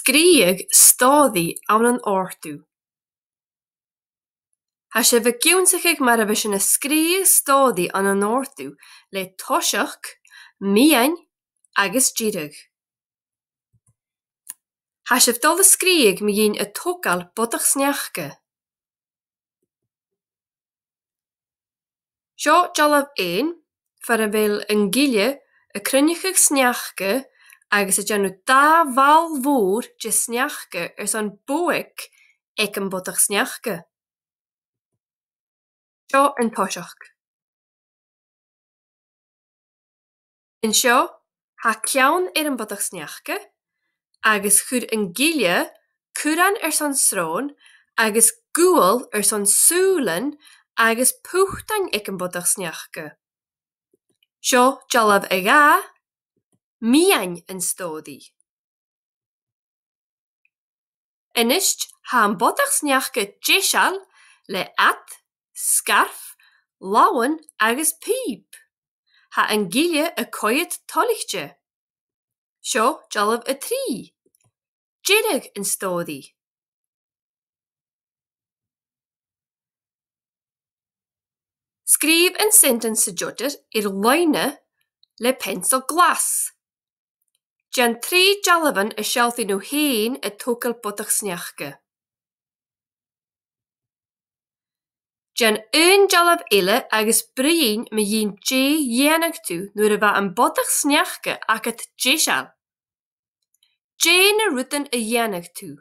Scríoch stádaí an an ortú. Tá sé bheith giúntaigh mar a bheith sin na scríoch stádaí an an ortú le toisc, mian agus díreach. Tá sibh dul a scríoch mo dhéin a tógáil bodach sneachca. Seo dealamh éin far a bhfuil an gcílle a cruinneachach sneachca agus a déanú dá bhall mhór de sneachca ar son buaic ag an bodach sneachca. Seo an toisc. In seo, tá ceann ar an bodach sneachca agus chuir an gcílle cuireann ar son srón agus gúil ar son súlan agus púchtain ag an bodach sneachca. Seo dealamh a gá mian an stádaí. Inist tá an bodach sneachca déisial le at, scarf, láhain agus píp. Tá an gcílle a coiad tolachte. Seo dealamh a trí. Díreach an stádaí. Scríobh an sentence sa deirtear ar láine le pencil glas. Dean trí dealabhan a sealtaí nó héin a tógáil bodach sneachca. Dean dealamh eile agus brion mo dhéon dhéanamh tú nuair a bheith an bodach sneachca agat déisial. Na rutain a dhéanamh tú.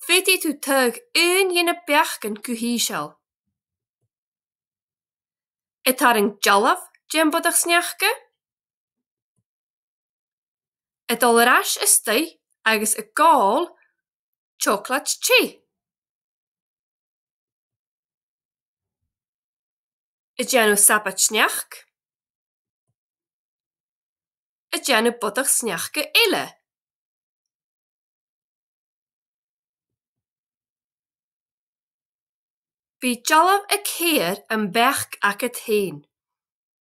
Féití tú tug dhéanamh beachcan go híseal. Tar an dealamh dean bodach sneachca? Dul ar ais is tí agus a gáil chocolate tí. Deanú sapad sneach? Deanú bodach sneachca eile? Bhí dealamh a céir an beach agat héin.